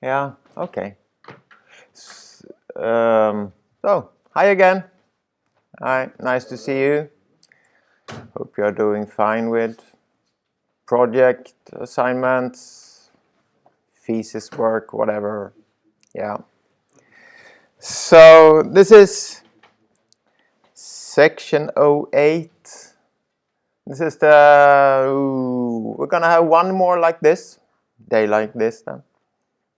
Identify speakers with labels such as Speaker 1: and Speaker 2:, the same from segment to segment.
Speaker 1: Yeah, okay. So, hi again. Hi, nice to see you. Hope you are doing fine with project assignments, thesis work, whatever. Yeah. So, this is section 08. This is we're gonna have one more like this, day like this then.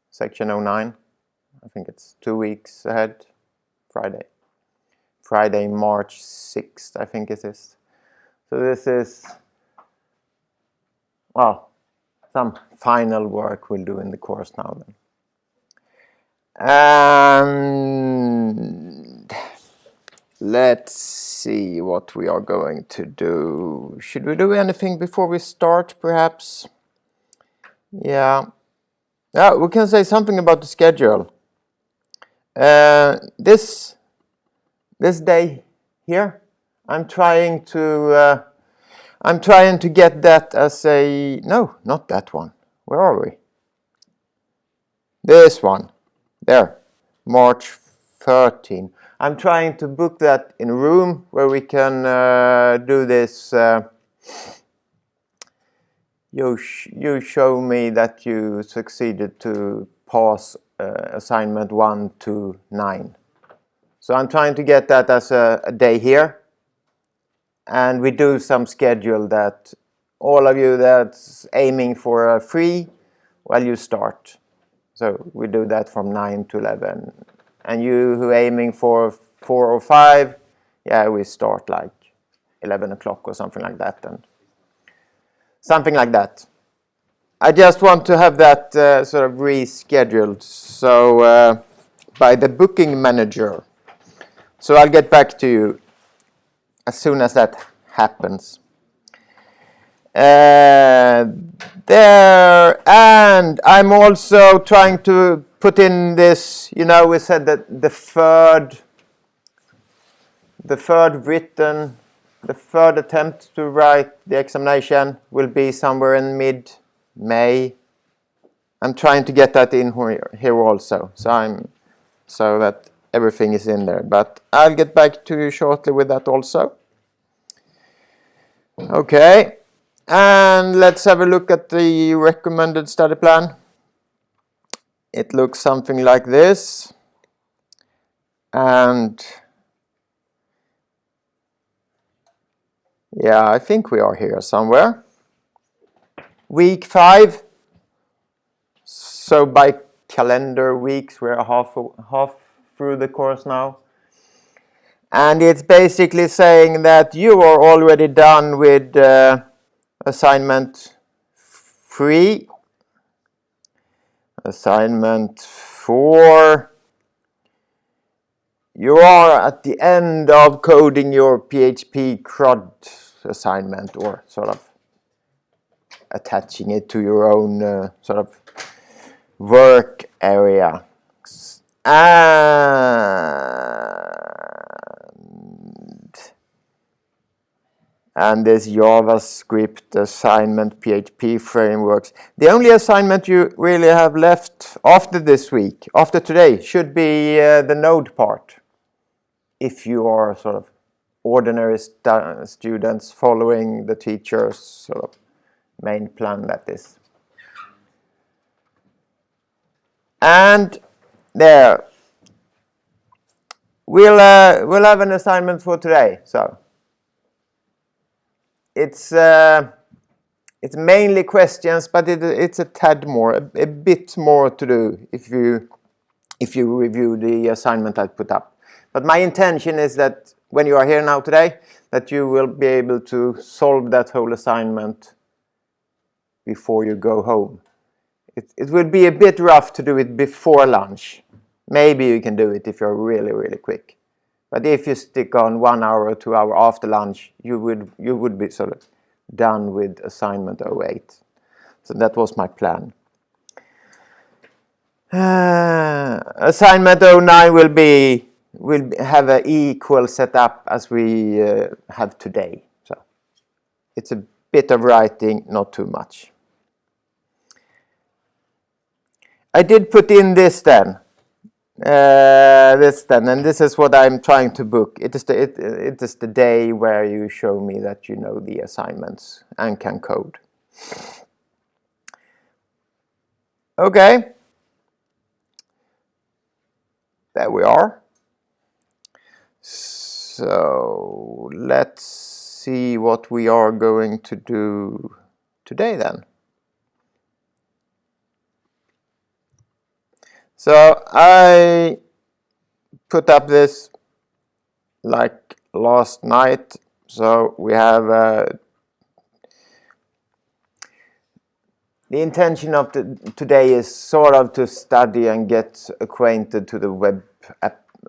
Speaker 1: Section 09. I think it's 2 weeks ahead, Friday, March 6th, I think it is. So this is, well, some final work we'll do in the course now then. And let's see what we are going to do. Should we do anything before we start, perhaps? Yeah. Yeah, we can say something about the schedule. This day here, I'm trying to get that as a, no, not that one. Where are we? This one, there, March 13. I'm trying to book that in a room where we can do this. You show me that you succeeded to pass assignment 1 to 9. So I'm trying to get that as a day here. And we do some schedule that all of you that's aiming for a 3, well, you start. So we do that from 9 to 11. And you who are aiming for 4 or 5, yeah, we start like 11 o'clock or something like that. And something like that. I just want to have that sort of rescheduled. So by the booking manager. So I'll get back to you as soon as that happens. There, and I'm also trying to put in this, you know, we said that the third attempt to write the examination will be somewhere in mid-May. I'm trying to get that in here also, so that everything is in there. But I'll get back to you shortly with that also. Okay, and let's have a look at the recommended study plan. It looks something like this. And yeah, I think we are here somewhere. Week 5. So by calendar weeks, we're half through the course now. And it's basically saying that you are already done with assignment 3, assignment 4. You are at the end of coding your PHP CRUD assignment, or sort of attaching it to your own sort of work area. And this JavaScript assignment, PHP frameworks. The only assignment you really have left after this week, after today, should be the Node part. If you are sort of ordinary students following the teacher's sort of main plan, that is. And there, we'll have an assignment for today. So it's mainly questions, but it's a tad more, a bit more to do if you review the assignment I put up. But my intention is that when you are here now today, that you will be able to solve that whole assignment before you go home. It will be a bit rough to do it before lunch. Maybe you can do it if you're really, really quick. But if you stick on 1 hour or 2 hours after lunch, you would be sort of done with assignment 08. So that was my plan. Assignment 09 will have an equal setup as we have today. So It's a bit of writing, not too much. I did put in this then. And this is what I'm trying to book. It is the day where you show me that you know the assignments and can code. Okay. There we are. So let's see what we are going to do today then. So I put up this like last night. So we have the intention of today is sort of to study and get acquainted to the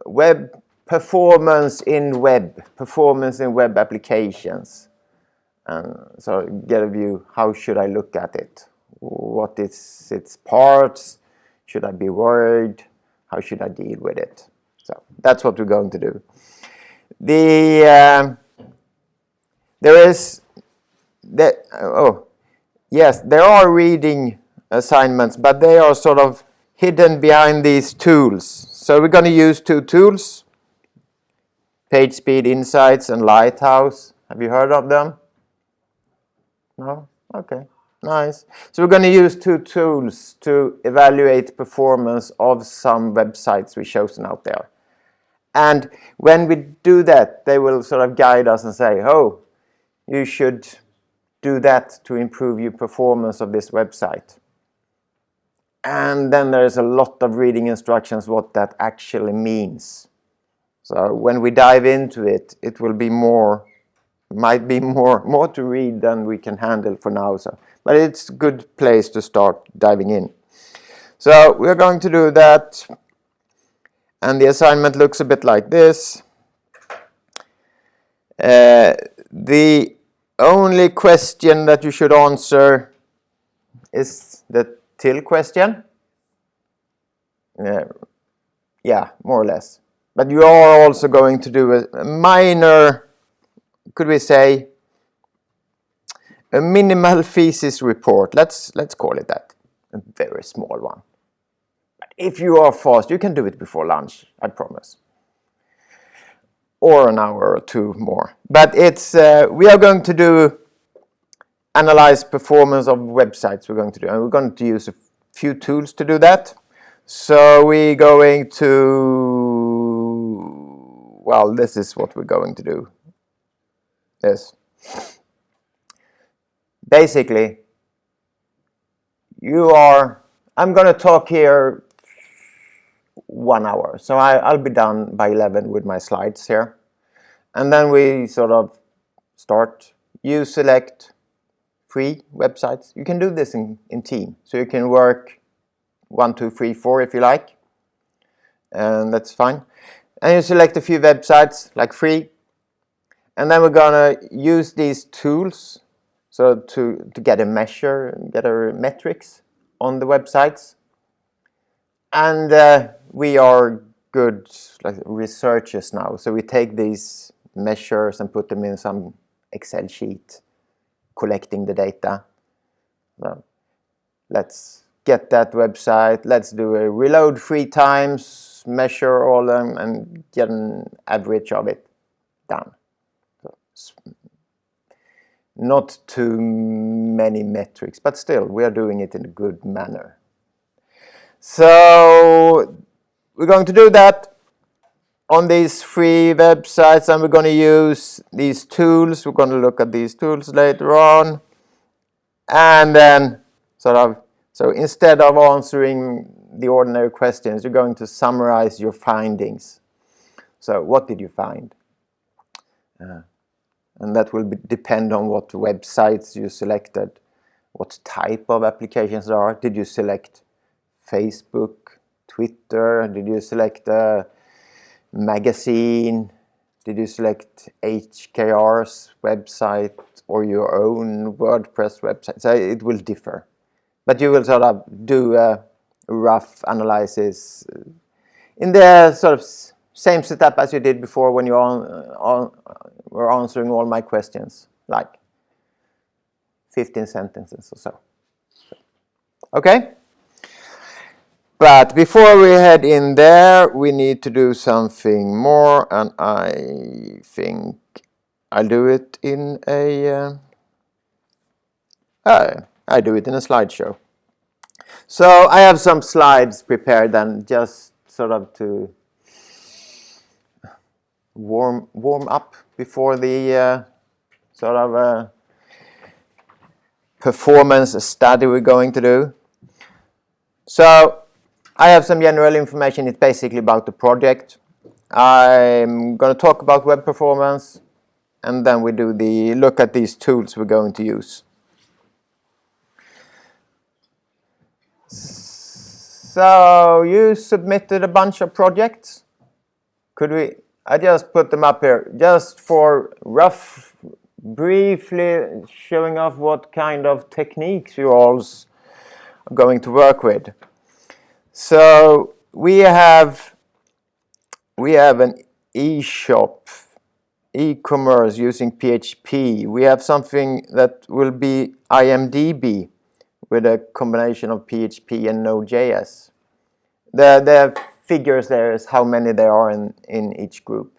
Speaker 1: web performance in web applications, and so get a view. How should I look at it? What is its parts? Should I be worried? How should I deal with it? So that's what we're going to do. There are reading assignments, but they are sort of hidden behind these tools. So we're going to use two tools, PageSpeed Insights and Lighthouse. Have you heard of them? No? Okay, nice. So we're going to use two tools to evaluate performance of some websites we've chosen out there. And when we do that, they will sort of guide us and say, oh, you should do that to improve your performance of this website. And then there's a lot of reading instructions what that actually means. So when we dive into it, it will be might be more to read than we can handle for now. So, but it's a good place to start diving in. So we're going to do that. And the assignment looks a bit like this. The only question that you should answer is the till question. Yeah, more or less. But you are also going to do a minor, could we say, a minimal thesis report. Let's call it that. A very small one. But if you are fast, you can do it before lunch, I promise. Or an hour or two more. But it's we are going to analyze performance of websites. And we're going to use a few tools to do that. So we're going to, well, this is what we're going to do. Yes. Basically, I'm going to talk here 1 hour. So I'll be done by 11 with my slides here. And then we sort of start. You select 3 websites. You can do this in team. So you can work 1, 2, 3, 4 if you like. And that's fine. And you select a few websites, like 3. And then we're going to use these tools so to get a metrics on the websites. And we are good researchers now. So we take these measures and put them in some Excel sheet, collecting the data. So let's get that website. Let's do a reload 3 times, measure all them, and get an average of it done. So, not too many metrics, but still, we are doing it in a good manner. So we're going to do that on these 3 websites, and we're going to use these tools. We're going to look at these tools later on. And then so instead of answering the ordinary questions, you're going to summarize your findings. So what did you find? And that will depend on what websites you selected, what type of applications there are. Did you select Facebook, Twitter? Did you select a magazine? Did you select HKR's website or your own WordPress website? So it will differ. But you will sort of do a rough analysis in the sort of same setup as you did before when you were answering all my questions. Like, 15 sentences or so. Okay? But before we head in there, we need to do something more, and I think I'll do it in a I do it in a slideshow. So I have some slides prepared and just sort of to warm up before the sort of performance study we're going to do. So I have some general information. It's basically about the project. I'm going to talk about web performance, and then we do the look at these tools we're going to use. So you submitted a bunch of projects. I just put them up here just for briefly showing off what kind of techniques you all are going to work with. So we have an e-shop, e-commerce using PHP. We have something that will be IMDb with a combination of PHP and Node.js. The figures there is how many there are in each group.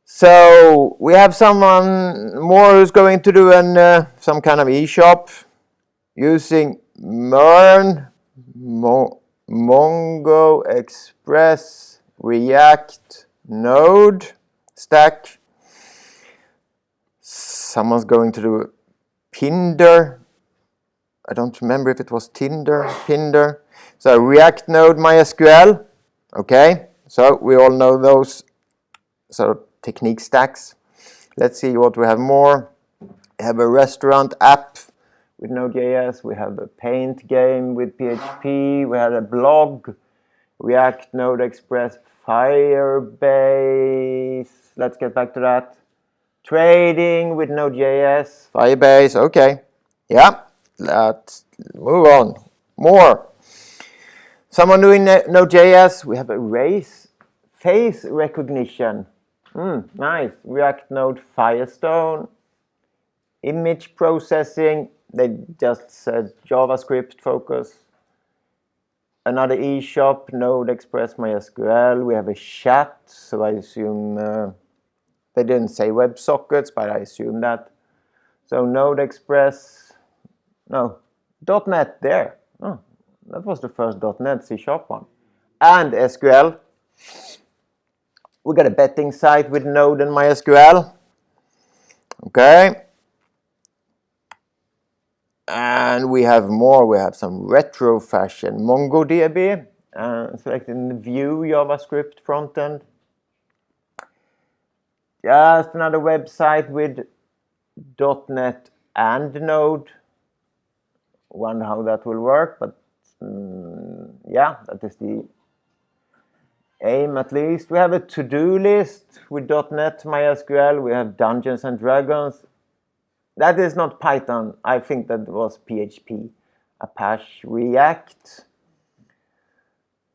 Speaker 1: So we have someone more who's going to do some kind of e-shop using Mern, Mongo, Express, React, Node, Stack. Someone's going to do Pinder. I don't remember if it was Pinder. So React, Node, MySQL. Okay, so we all know those sort of technique stacks. Let's see what we have more. We have a restaurant app with Node.js. We have a paint game with PHP. We have a blog, React, Node, Express, Firebase. Let's get back to that. Trading with Node.js, Firebase. Okay, yeah. Let's move on. More. Someone doing Node.js. We have a face recognition. Nice. React Node Firestone. Image processing. They just said JavaScript focus. Another eShop. Node Express MySQL. We have a chat. So I assume they didn't say WebSockets, but I assume that. So Node Express. No, .NET there. Oh, that was the first .NET C# one. And SQL. We got a betting site with Node and MySQL. Okay. And we have more. We have some retro fashion. MongoDB. Selecting the Vue JavaScript frontend. Just another website with .NET and Node. Wonder how that will work, but yeah, that is the aim at least. We have a to-do list with .NET, MySQL. We have Dungeons and Dragons. That is not Python. I think that was PHP. Apache React.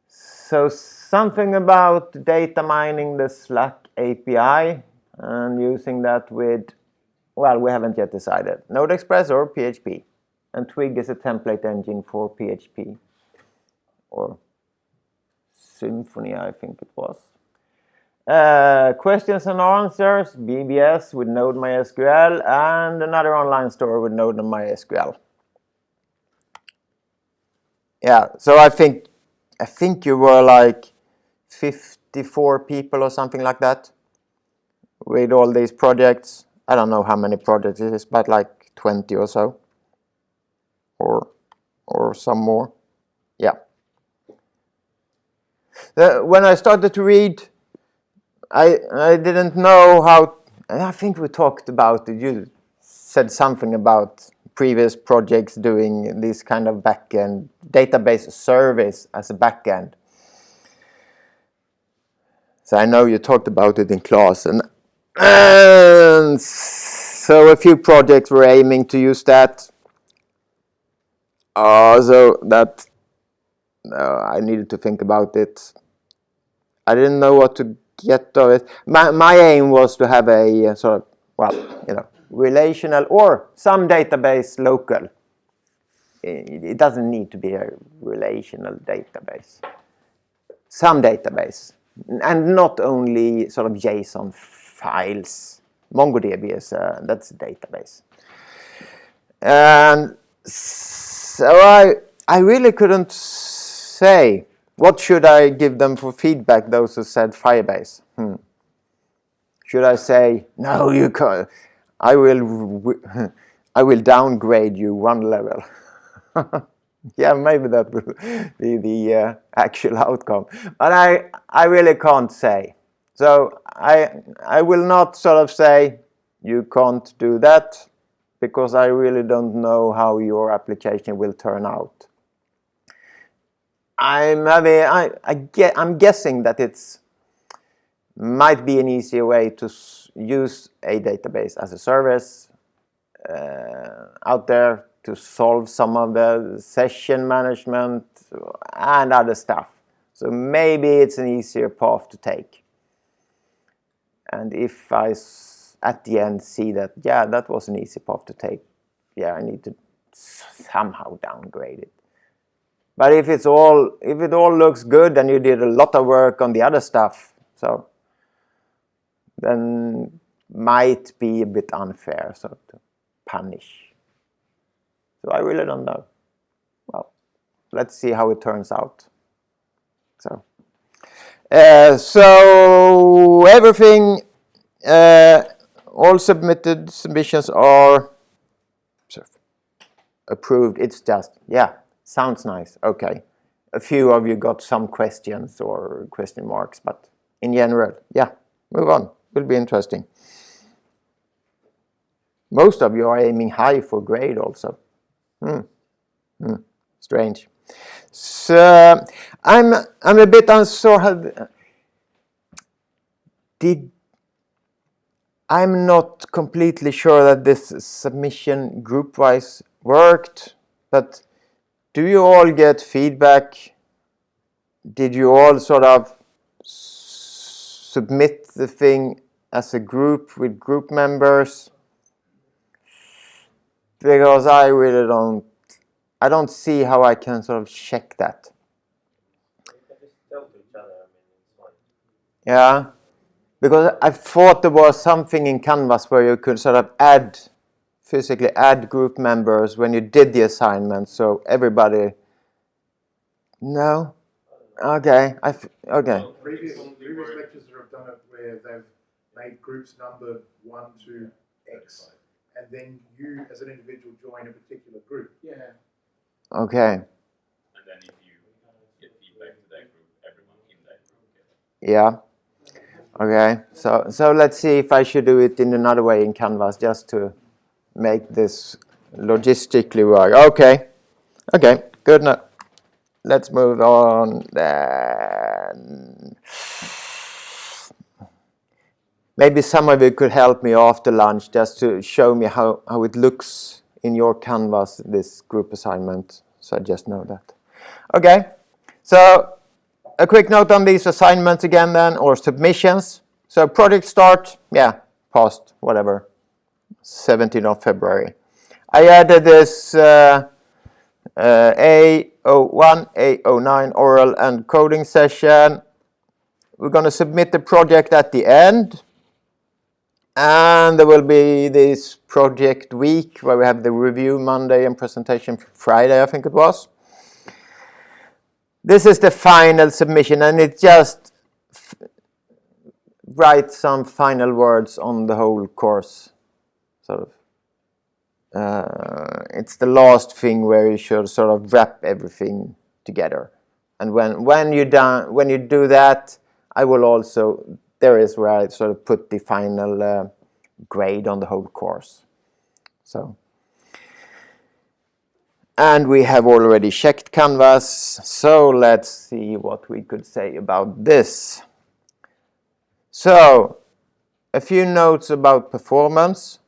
Speaker 1: So something about data mining the Slack API and using that with, well, we haven't yet decided. Node Express or PHP. And Twig is a template engine for PHP. Or Symfony, I think it was. Questions and answers, BBS with Node MySQL, and another online store with Node and MySQL. Yeah, so I think you were like 54 people or something like that with all these projects. I don't know how many projects it is, but like 20 or so. Or some more. Yeah. When I started to read, I didn't know how. I think we talked about it. You said something about previous projects doing this kind of backend database service as a backend. So I know you talked about it in class, and so a few projects were aiming to use that. So that I needed to think about it. I didn't know what to get of it. My aim was to have a sort of, well, relational or some database local. It doesn't need to be a relational database. Some database, and not only sort of JSON files. MongoDB is that's a database. And so I really couldn't say what should I give them for feedback. Those who said Firebase. Should I say no? You can't. I will downgrade you one level. Yeah, maybe that will be the actual outcome. But I really can't say. So I will not sort of say you can't do that, because I really don't know how your application will turn out. I'm guessing that it's might be an easier way to use a database as a service out there to solve some of the session management and other stuff. So maybe it's an easier path to take. And if I at the end see that, yeah, that was an easy path to take, yeah, I need to somehow downgrade it. But if it all looks good and you did a lot of work on the other stuff, so then might be a bit unfair, so to punish. So I really don't know. Well, let's see how it turns out. So everything, all submissions are approved. It's just, yeah, sounds nice. Okay. A few of you got some questions or question marks, but in general, yeah, move on. Will be interesting. Most of you are aiming high for grade also. Strange. So I'm a bit unsure. I'm not completely sure that this submission group-wise worked, but do you all get feedback? Did you all sort of submit the thing as a group with group members? Because I really don't see how I can sort of check that. Yeah, because I thought there was something in Canvas where you could sort of physically add group members when you did the assignment, so everybody. No. Okay. Okay.
Speaker 2: Well, previous lectures have done it where they've made groups numbered 1 to X, and then you, as an individual, join a particular group. Yeah.
Speaker 1: Okay.
Speaker 3: And then if you get feedback to that group, everyone in that group gets it.
Speaker 1: Yeah. Okay. So let's see if I should do it in another way in Canvas, just to make this logistically work. Okay. Okay. Good enough. Let's move on then. Maybe some of you could help me after lunch just to show me how it looks in your Canvas, this group assignment, so I just know that. Okay, so a quick note on these assignments again then, or submissions. So project start, yeah, passed, whatever, 17th of February. I added this A01, A09 oral and coding session. We're going to submit the project at the end. And there will be this project week where we have the review Monday and presentation Friday, I think it was. This is the final submission, and it just writes some final words on the whole course. Sort of. It's the last thing where you should sort of wrap everything together. And when you do that, I will also, there is where I sort of put the final grade on the whole course. So, and we have already checked Canvas, so let's see what we could say about this. So, a few notes about performance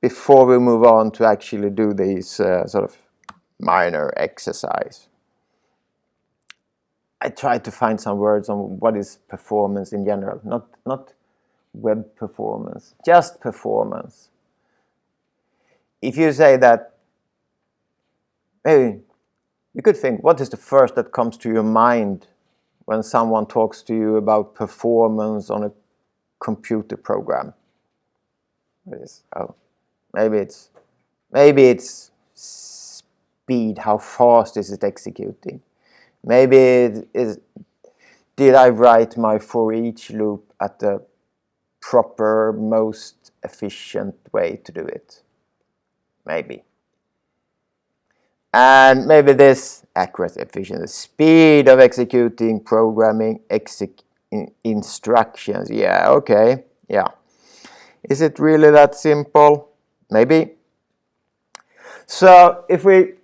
Speaker 1: before we move on to actually do these sort of minor exercise. I tried to find some words on what is performance in general, not web performance, just performance. if you say that, maybe you could think, what is the first that comes to your mind when someone talks to you about performance on a computer program? Oh, maybe it's speed, how fast is it executing? Maybe it is, did I write my for each loop at the proper, most efficient way to do it? Maybe. And maybe this accuracy, efficiency, speed of executing programming instructions. Yeah, okay, yeah. Is it really that simple? Maybe. So if we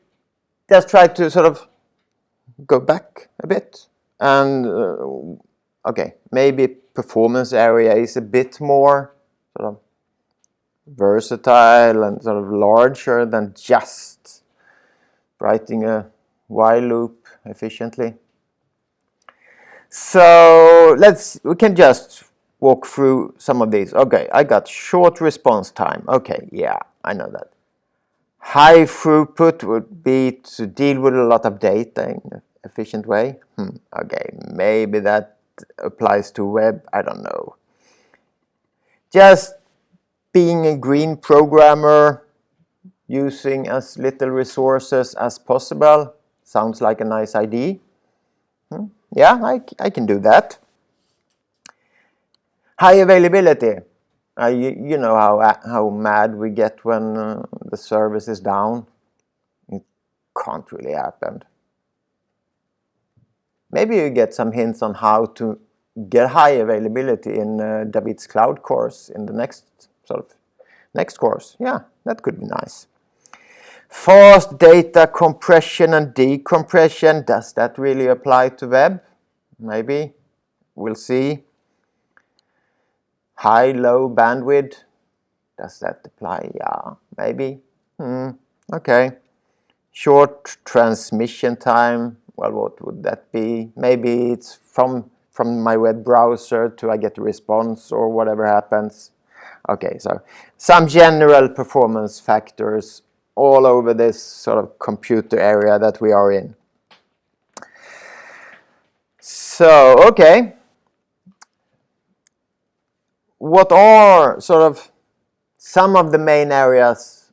Speaker 1: just try to sort of go back a bit and okay, maybe performance area is a bit more sort of versatile and sort of larger than just writing a while loop efficiently. So we can just walk through some of these. Okay, I got short response time. Okay, yeah, I know that. High throughput would be to deal with a lot of data in an efficient way. Okay, maybe that applies to web, I don't know. Just being a green programmer, using as little resources as possible, sounds like a nice idea. Yeah, I can do that. High availability. You know how mad we get when the service is down. It can't really happen. Maybe you get some hints on how to get high availability in David's cloud course in the next course. Yeah, that could be nice. Fast data compression and decompression. Does that really apply to web? Maybe. We'll see. High, low bandwidth. Does that apply? Yeah, maybe. Okay. Short transmission time. Well, what would that be? Maybe it's from my web browser to I get a response or whatever happens. Okay, so some general performance factors all over this sort of computer area that we are in. So, okay. What are sort of some of the main areas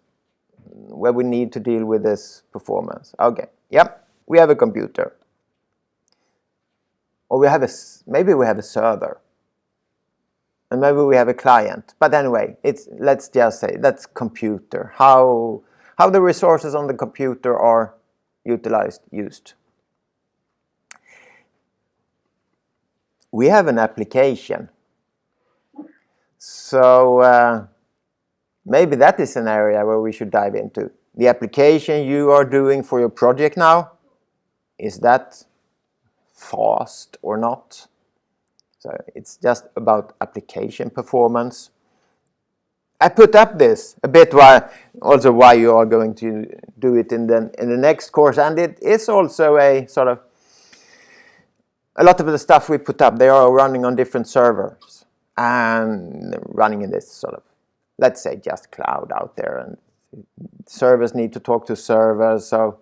Speaker 1: where we need to deal with this performance? Okay, yep, we have a computer. Or maybe we have a server. And maybe we have a client. But anyway, let's just say that's computer. How the resources on the computer are used. We have an application. So maybe that is an area where we should dive into. The application you are doing for your project now, is that fast or not? So it's just about application performance. I put up this a bit why you are going to do it in the next course, and it is also a sort of a lot of the stuff we put up. They are running on different servers and running in this sort of, let's say, just cloud out there, and servers need to talk to servers. So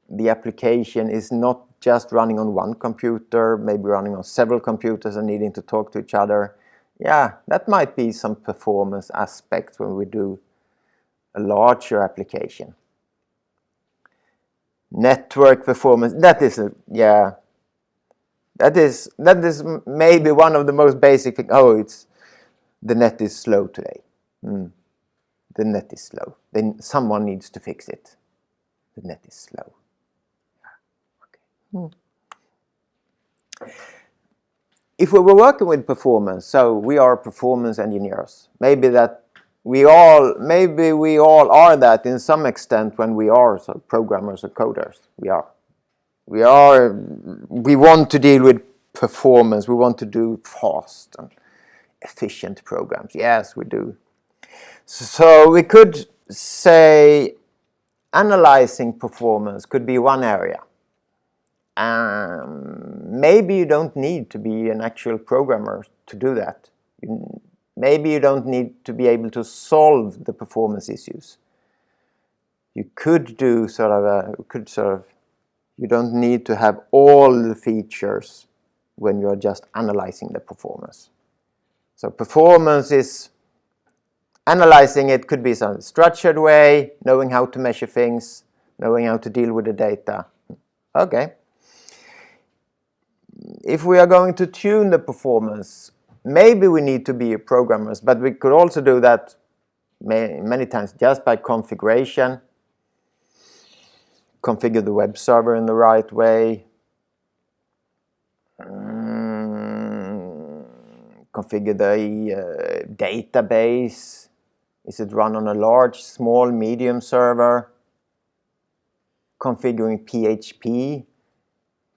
Speaker 1: the application is not just running on one computer, maybe running on several computers and needing to talk to each other. Yeah, that might be some performance aspect when we do a larger application. Network performance, that is maybe one of the most basic things. Oh, the net is slow today. The net is slow. Then someone needs to fix it. The net is slow. If we were working with performance, so we are performance engineers, maybe we all are that in some extent when we are sort of programmers or coders. We want to deal with performance. We want to do fast and efficient programs. Yes, we do. So we could say analyzing performance could be one area. Maybe you don't need to be an actual programmer to do that. maybe you don't need to be able to solve the performance issues. You could do you don't need to have all the features when you're just analyzing the performance. So performance is analyzing it could be some structured way, knowing how to measure things, knowing how to deal with the data. Okay. If we are going to tune the performance, maybe we need to be programmers, but we could also do that many times just by configuration. Configure the web server in the right way. Configure the database. Is it run on a large, small, medium server? Configuring PHP.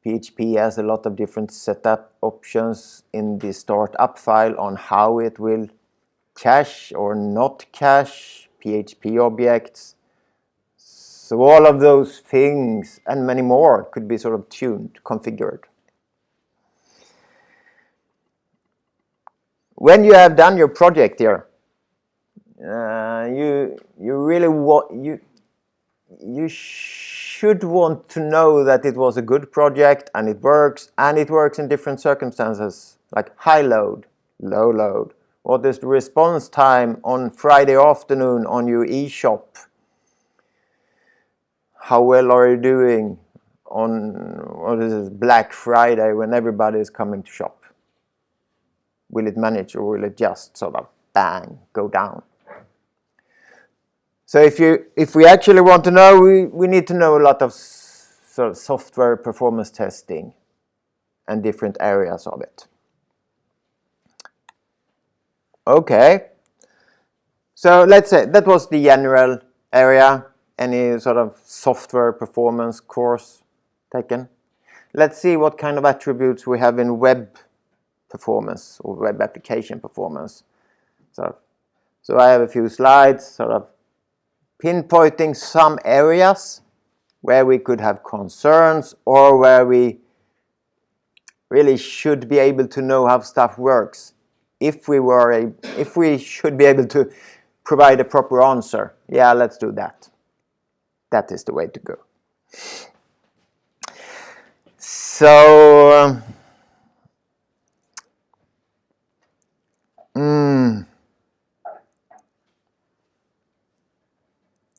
Speaker 1: PHP has a lot of different setup options in the startup file on how it will cache or not cache PHP objects. So all of those things and many more could be sort of tuned, configured. When you have done your project here, you really you should want to know that it was a good project and it works in different circumstances, like high load, low load. What is the response time on Friday afternoon on your eShop? How well are you doing on what is it, Black Friday when everybody is coming to shop? Will it manage or will it just sort of bang, go down? So if we actually want to know, we need to know a lot of sort of software performance testing and different areas of it. Okay. So let's say that was the general area. Any sort of software performance course taken. Let's see what kind of attributes we have in web performance or web application performance. So I have a few slides sort of pinpointing some areas where we could have concerns or where we really should be able to know how stuff works. If we should be able to provide a proper answer, yeah, let's do that. That is the way to go. So,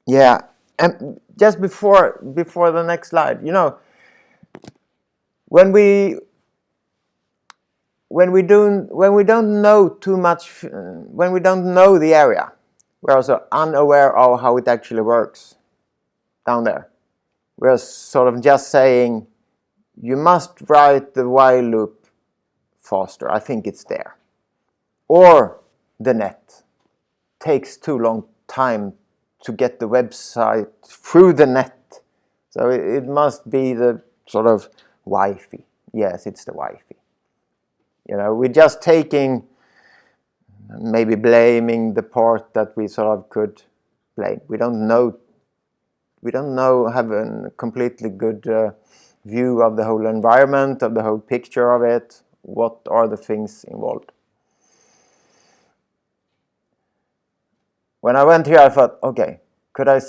Speaker 1: yeah, and just before the next slide, you know, when we don't know too much, when we don't know the area, we're also unaware of how it actually works down there. We're sort of just saying, you must write the while loop faster. I think it's there. Or the net takes too long time to get the website through the net. So it must be the sort of Wi-Fi. Yes, it's the Wi-Fi. You know, we're just taking, maybe blaming the part that we sort of could blame. We don't know, have a completely good view of the whole environment, of the whole picture of it. What are the things involved? When I went here, I thought, okay, could I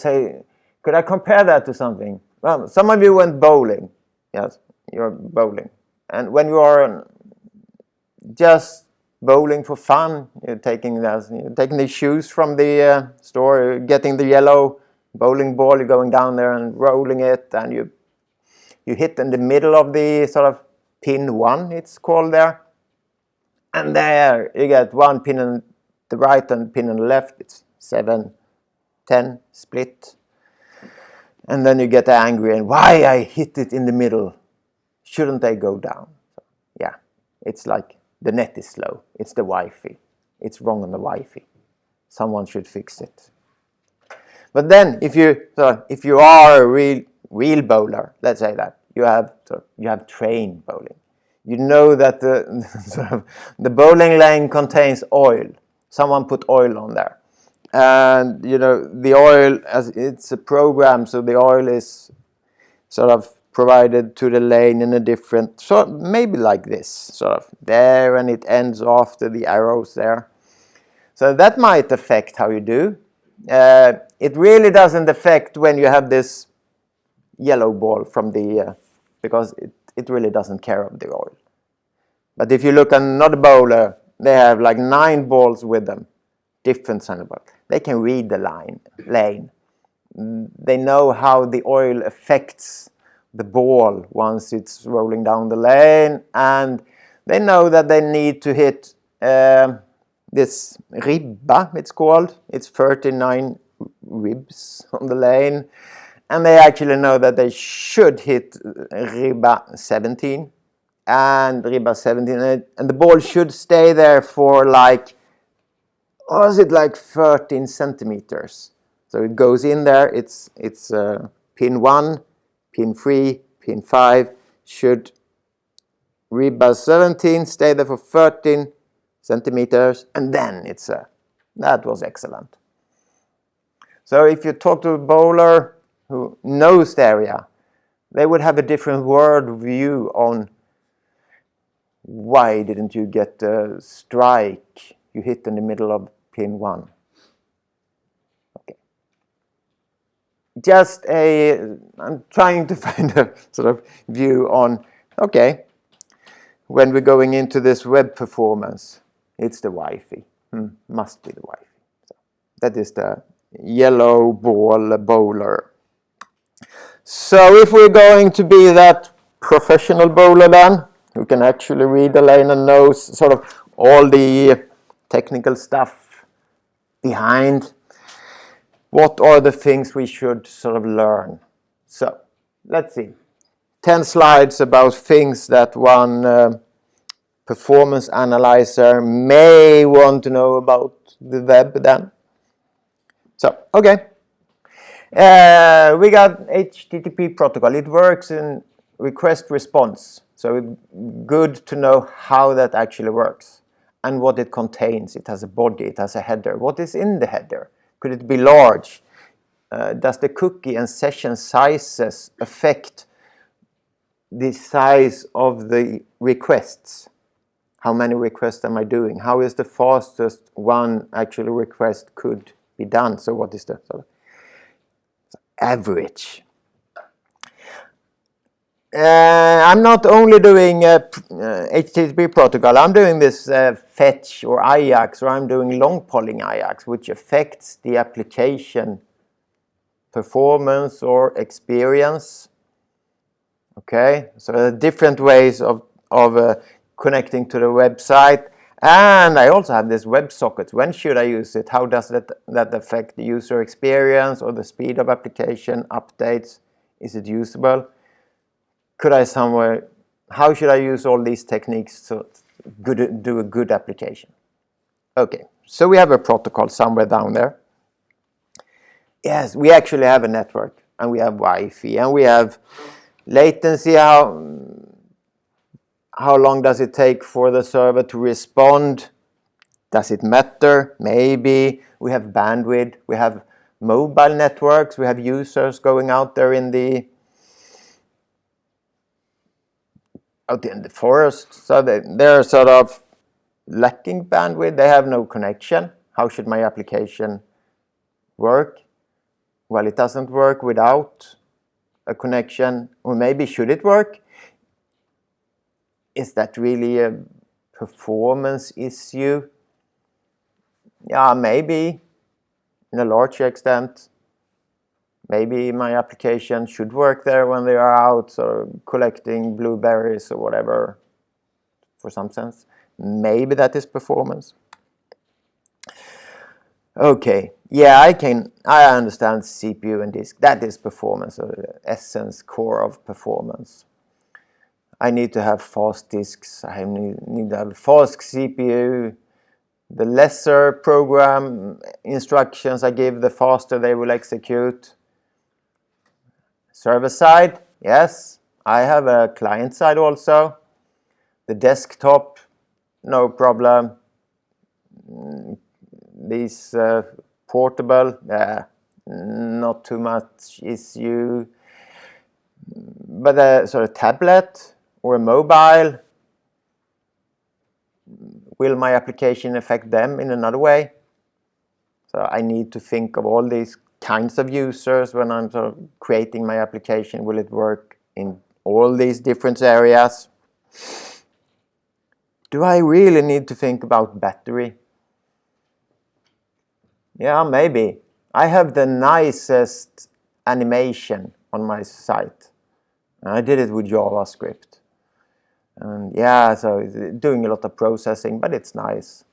Speaker 1: compare that to something? Well, some of you went bowling. Yes, you're bowling. And when you are just bowling for fun, you're taking the shoes from the store, you're getting the yellow bowling ball, you're going down there and rolling it, and you hit in the middle of the sort of pin 1, it's called there. And there you get one pin on the right and pin on the left. It's 7, 10 split. And then you get angry and why I hit it in the middle? Shouldn't they go down? So, yeah, it's like the net is slow. It's the Wi-Fi. It's wrong on the Wi-Fi. Someone should fix it. But then if you are a real bowler, let's say that you have trained bowling. You know that the bowling lane contains oil. Someone put oil on there. And you know the oil, as it's a program, so the oil is sort of provided to the lane in a different sort, maybe like this, sort of there, and it ends after the arrows there. So that might affect how you do. It really doesn't affect when you have this yellow ball from the, because it really doesn't care of the oil. But if you look at another bowler, they have like 9 balls with them, different kind of balls. They can read the lane. They know how the oil affects the ball once it's rolling down the lane, and they know that they need to hit this ribba, it's called. It's 39 ribs on the lane, and they actually know that they should hit ribba 17 and ribba 17, and the ball should stay there for like, or is it like 13 centimeters? So it goes in there, it's pin 1, pin 3, pin 5, should ribba 17 stay there for 13 centimeters, and then it's that was excellent. So if you talk to a bowler who knows the area, they would have a different world view on why didn't you get the strike you hit in the middle of pin 1. Okay. Just I'm trying to find a sort of view on, okay, when we're going into this web performance, it's the Wi-Fi. Must be the Wi-Fi. So that is the yellow ball bowler. So if we're going to be that professional bowler then, who can actually read the lane and knows sort of all the technical stuff behind, what are the things we should sort of learn? So let's see. 10 slides about things that one performance analyzer may want to know about the web then. So, okay. We got HTTP protocol. It works in request response. So it's good to know how that actually works and what it contains. It has a body, it has a header. What is in the header? Could it be large? Does the cookie and session sizes affect the size of the requests? How many requests am I doing? How is the fastest one actually request could be done? So what is the sort of average? I'm not only doing HTTP protocol, I'm doing this fetch or Ajax, or I'm doing long polling Ajax, which affects the application performance or experience. Okay, so there are different ways of connecting to the website. And I also have this WebSockets. When should I use it? How does that affect the user experience or the speed of application updates? Is it usable? Could I somewhere, how should I use all these techniques to do a good application? Okay, so we have a protocol somewhere down there. Yes, we actually have a network, and we have Wi-Fi, and we have latency. How long does it take for the server to respond? Does it matter? Maybe. We have bandwidth. We have mobile networks. We have users going out there in the forest. So they're sort of lacking bandwidth. They have no connection. How should my application work? Well, it doesn't work without a connection. Or maybe should it work? Is that really a performance issue? Yeah, maybe in a large extent. Maybe my application should work there when they are out or collecting blueberries or whatever, for some sense. Maybe that is performance. Okay, yeah, I understand CPU and disk. That is performance, or the essence core of performance. I need to have fast disks. I need to have a fast CPU. The lesser program instructions I give, the faster they will execute. Server side, yes. I have a client side also. The desktop, no problem. These portable, not too much issue. But a sort of tablet or a mobile, will my application affect them in another way? So I need to think of all these kinds of users when I'm sort of creating my application. Will it work in all these different areas? Do I really need to think about battery? Yeah, maybe. I have the nicest animation on my site. I did it with JavaScript. And yeah, so it's doing a lot of processing, but it's nice.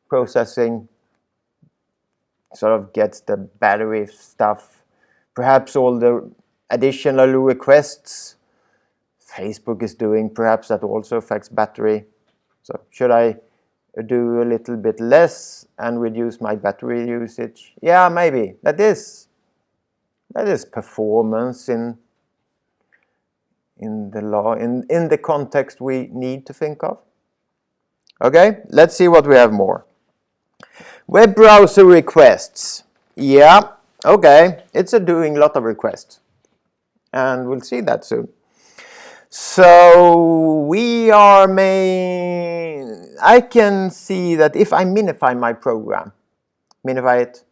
Speaker 1: Processing sort of gets the battery stuff. Perhaps all the additional requests Facebook is doing, perhaps that also affects battery. So should I do a little bit less and reduce my battery usage? Yeah, maybe. That is performance in the context we need to think of. Okay, let's see what we have more. Web browser requests. Yeah, okay, it's doing a lot of requests. And we'll see that soon. So I can see that if I minify my program, minify it,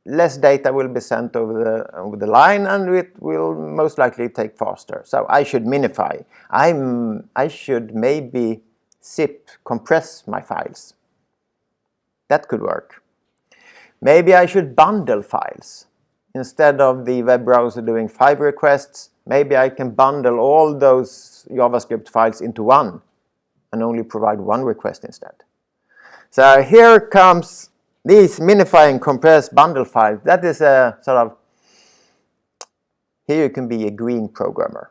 Speaker 1: less data will be sent over the line, and it will most likely take faster. So I should minify. I should maybe zip, compress my files. That could work. Maybe I should bundle files. Instead of the web browser doing 5 requests, maybe I can bundle all those JavaScript files into one and only provide one request instead. So here comes these minify and compress bundle files. That is a sort of, here you can be a green programmer.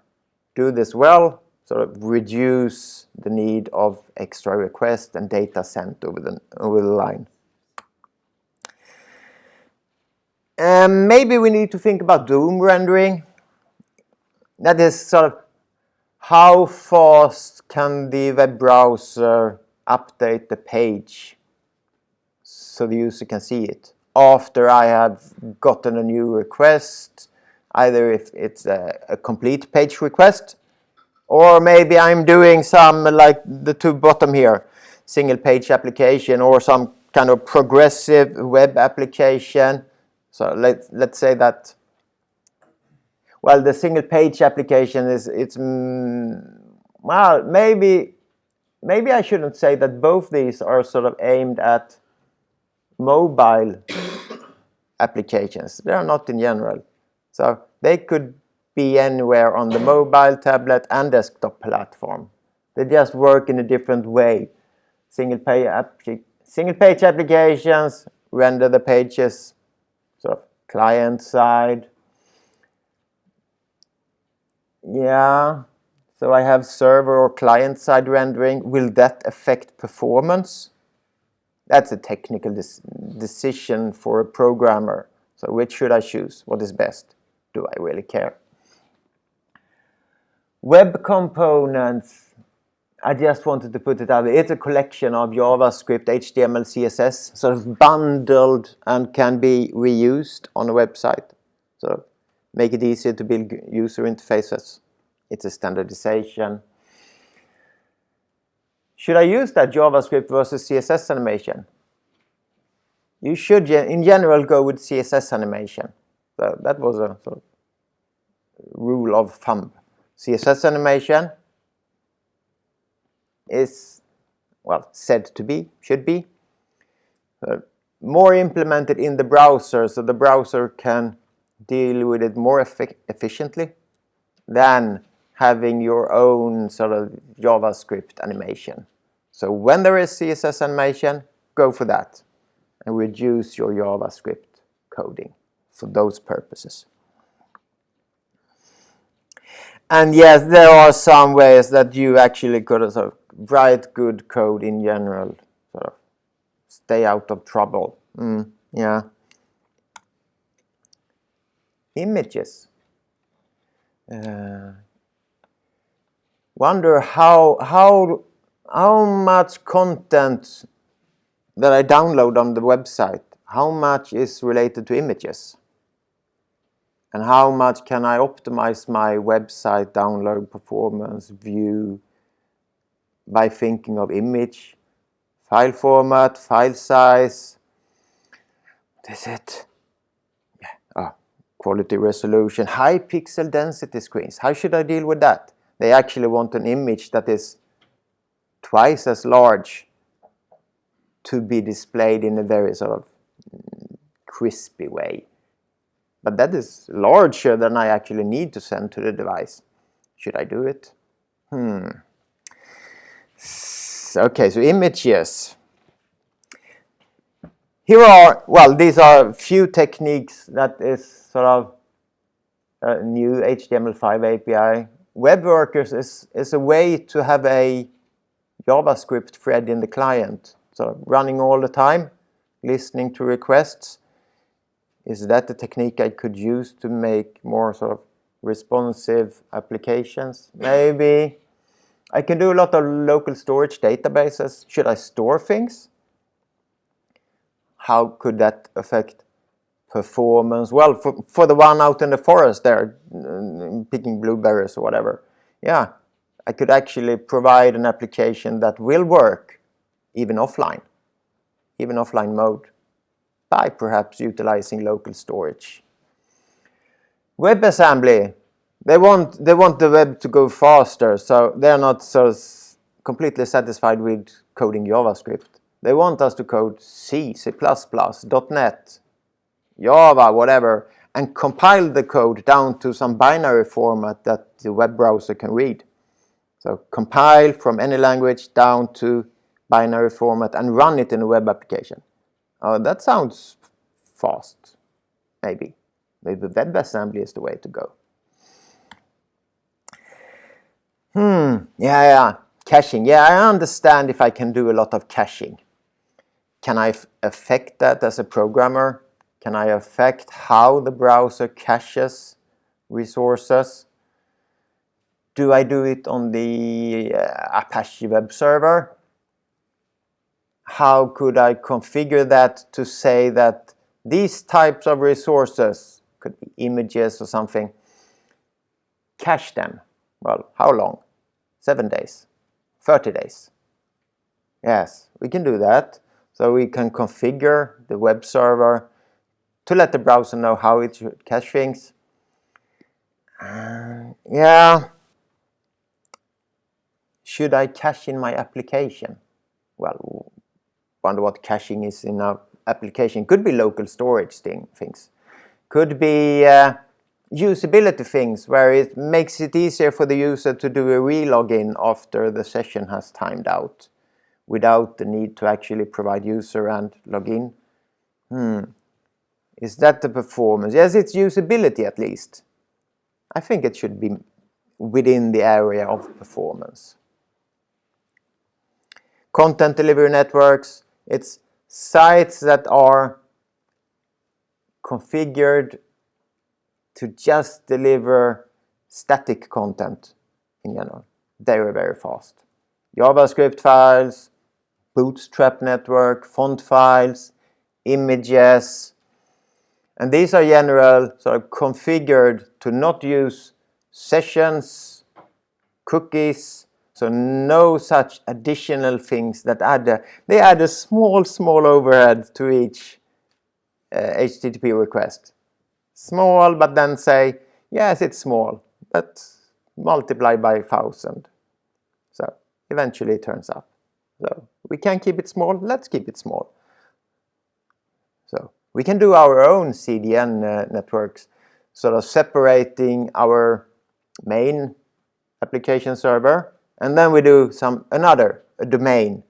Speaker 1: Do this well, sort of reduce the need of extra requests and data sent over the line. Maybe we need to think about DOM rendering. That is sort of how fast can the web browser update the page so the user can see it after I have gotten a new request, either if it's a complete page request, or maybe I'm doing some like the two bottom here, single page application, or some kind of progressive web application. So let's say that, well, the single page application well, maybe I shouldn't say that both these are sort of aimed at mobile applications. They are not in general. So they could be anywhere on the mobile, tablet, and desktop platform. They just work in a different way. Single page applications render the pages sort of client side. Yeah, so I have server or client side rendering. Will that affect performance? That's a technical decision for a programmer. So which should I choose? What is best? Do I really care? Web components. I just wanted to put it out there. It's a collection of JavaScript, HTML, CSS, sort of bundled and can be reused on a website. So make it easier to build user interfaces. It's a standardization. Should I use that JavaScript versus CSS animation? You should, in general, go with CSS animation. So that was a sort of rule of thumb. CSS animation is, well, said to be, should be, more implemented in the browser, so the browser can deal with it more efficiently than having your own sort of JavaScript animation. So when there is CSS animation, go for that and reduce your JavaScript coding for those purposes. And yes, there are some ways that you actually could sort of write good code in general, sort of stay out of trouble. Yeah. Images. Wonder how much content that I download on the website, how much is related to images? And how much can I optimize my website download performance view by thinking of image, file format, file size? That's it. Yeah. Quality resolution, high pixel density screens. How should I deal with that? They actually want an image that is twice as large to be displayed in a very sort of crispy way. But that is larger than I actually need to send to the device. Should I do it? Okay, so images. Here are, well, these are a few techniques that is sort of a new HTML5 API. Web workers is a way to have a JavaScript thread in the client, so running all the time, listening to requests. Is that the technique I could use to make more sort of responsive applications? Maybe. I can do a lot of local storage databases. Should I store things? How could that affect performance? Well, for the one out in the forest there, picking blueberries or whatever, yeah, I could actually provide an application that will work even offline mode, by perhaps utilizing local storage. WebAssembly, they want the web to go faster, so they're not so completely satisfied with coding JavaScript. They want us to code C, C++, .NET, Java, whatever, and compile the code down to some binary format that the web browser can read. So compile from any language down to binary format and run it in a web application. That sounds fast, maybe. Maybe WebAssembly is the way to go. Yeah, caching. Yeah, I understand if I can do a lot of caching. Can I affect that as a programmer? Can I affect how the browser caches resources? Do I do it on the Apache web server? How could I configure that to say that these types of resources, could be images or something, cache them? Well, how long? 7 days? 30 days? Yes, we can do that. So we can configure the web server to let the browser know how it should cache things. Yeah. Should I cache in my application? Well, wonder what caching is in our application. Could be local storage things. Could be usability things where it makes it easier for the user to do a re-login after the session has timed out without the need to actually provide user and login. Is that the performance? Yes, it's usability at least. I think it should be within the area of performance. Content delivery networks, it's sites that are configured to just deliver static content in general, very, very fast. JavaScript files, Bootstrap network, font files, images, and these are general sort of configured to not use sessions, cookies, so no such additional things that they add a small overhead to each HTTP request. Small, but then say, yes, it's small, but multiply by 1,000. So eventually it turns up. So we can keep it small, let's keep it small. So we can do our own CDN networks, sort of separating our main application server, and then we do a domain,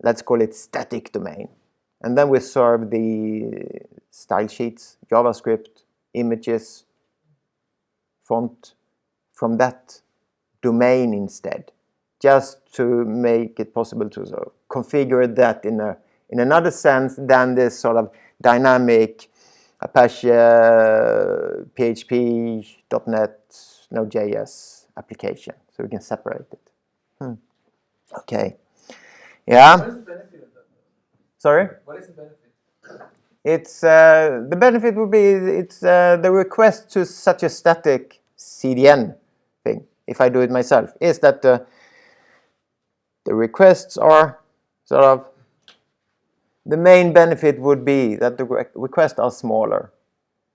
Speaker 1: let's call it static domain. And then we serve the style sheets, JavaScript, images, font from that domain instead, just to make it possible to sort of configure that in another sense than this sort of dynamic Apache, PHP, .NET, Node.js application. So we can separate it. Okay. Yeah.
Speaker 4: What is the benefit of that?
Speaker 1: Sorry?
Speaker 4: What is the benefit?
Speaker 1: It's the benefit would be it's the request to such a static CDN thing. If I do it myself, is that the requests are sort of the main benefit would be that the requests are smaller.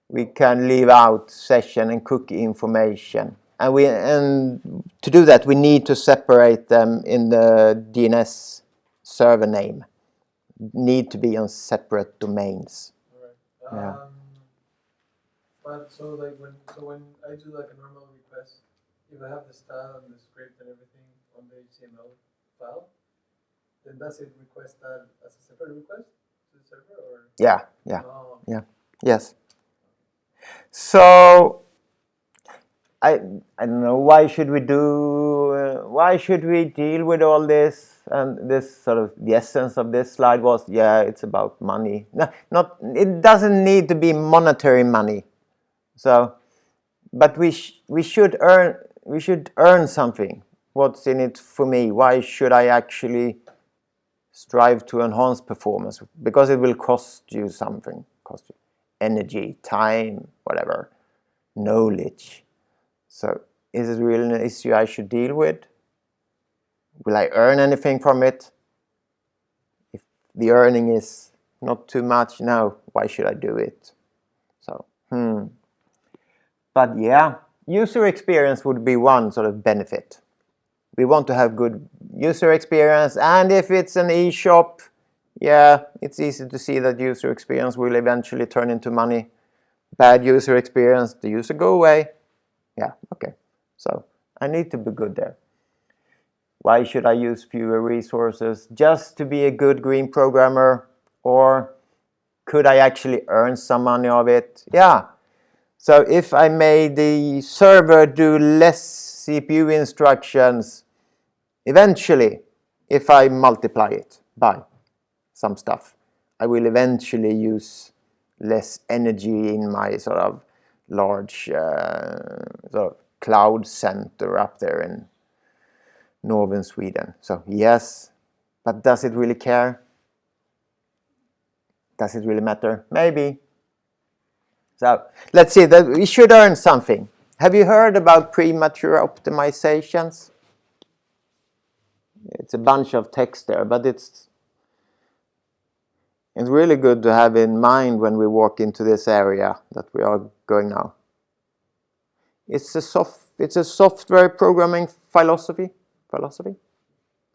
Speaker 1: We can leave out session and cookie information. And to do that, we need to separate them in the DNS server name. Need to be on separate domains.
Speaker 4: All right.
Speaker 1: Yeah.
Speaker 4: But so when I do like a normal request, if I have the style and the script and everything on the HTML file, then does it request that as a separate request to the server, or?
Speaker 1: Yeah.
Speaker 4: Oh.
Speaker 1: Yeah. Yes. So I don't know, why should we deal with all this? And this sort of the essence of this slide was, yeah, it's about money. No, it doesn't need to be monetary money. So, but we should earn something. What's in it for me? Why should I actually strive to enhance performance? Because it will cost you something. Cost you energy, time, whatever, knowledge. So is it really an issue I should deal with? Will I earn anything from it? If the earning is not too much, no, why should I do it? So, But yeah, user experience would be one sort of benefit. We want to have good user experience, and if it's an e-shop, yeah, it's easy to see that user experience will eventually turn into money. Bad user experience, the user go away. Yeah, okay. So I need to be good there. Why should I use fewer resources just to be a good green programmer? Or could I actually earn some money of it? Yeah. So if I made the server do less CPU instructions, eventually, if I multiply it by some stuff, I will eventually use less energy in my sort of large sort of cloud center up there in northern Sweden. So yes, but does it really care? Does it really matter? Maybe. So let's see, that we should earn something. Have you heard about premature optimizations? It's a bunch of text there, but it's really good to have in mind when we walk into this area that we are going now. It's a software programming philosophy.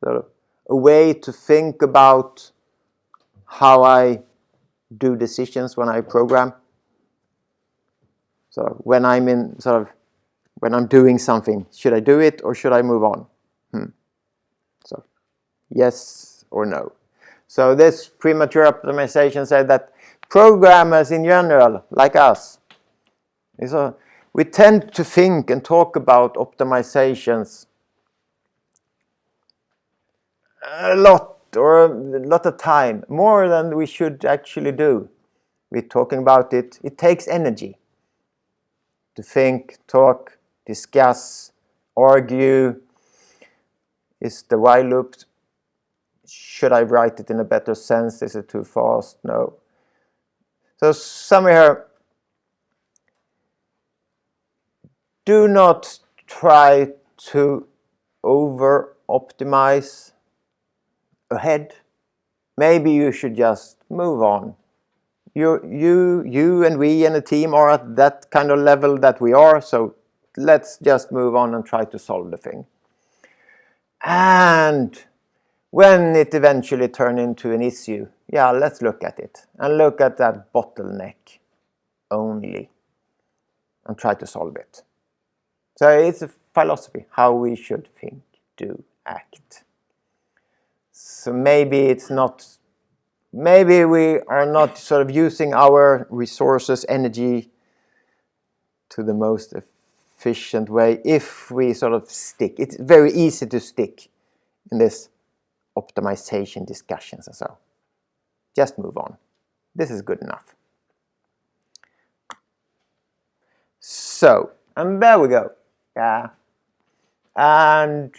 Speaker 1: So a way to think about how I do decisions when I program. So when I'm doing something, should I do it or should I move on? So yes or no. So this premature optimization said that programmers in general, like us, we tend to think and talk about optimizations a lot of time, more than we should actually do. We're talking about it. It takes energy to think, talk, discuss, argue. Is the while loop, should I write it in a better sense? Is it too fast? No. So summary here, do not try to over-optimize ahead. Maybe you should just move on. You and we and the team are at that kind of level that we are, so let's just move on and try to solve the thing. And when it eventually turns into an issue, yeah, let's look at it and look at that bottleneck only and try to solve it. So it's a philosophy, how we should think, do, act. So maybe we are not sort of using our resources, energy to the most efficient way if we sort of stick. It's very easy to stick in this optimization discussions and so. Just move on. This is good enough. So, and there we go. Yeah. And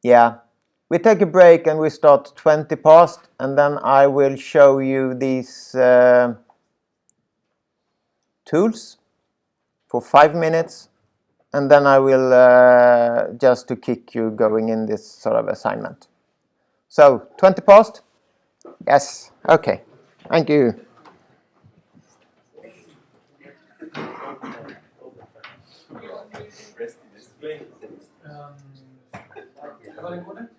Speaker 1: yeah, we take a break and we start 20 past, and then I will show you these tools for 5 minutes, and then I will just to kick you going in this sort of assignment. So 20 past? Yes. Okay. Thank you.
Speaker 4: Calling order?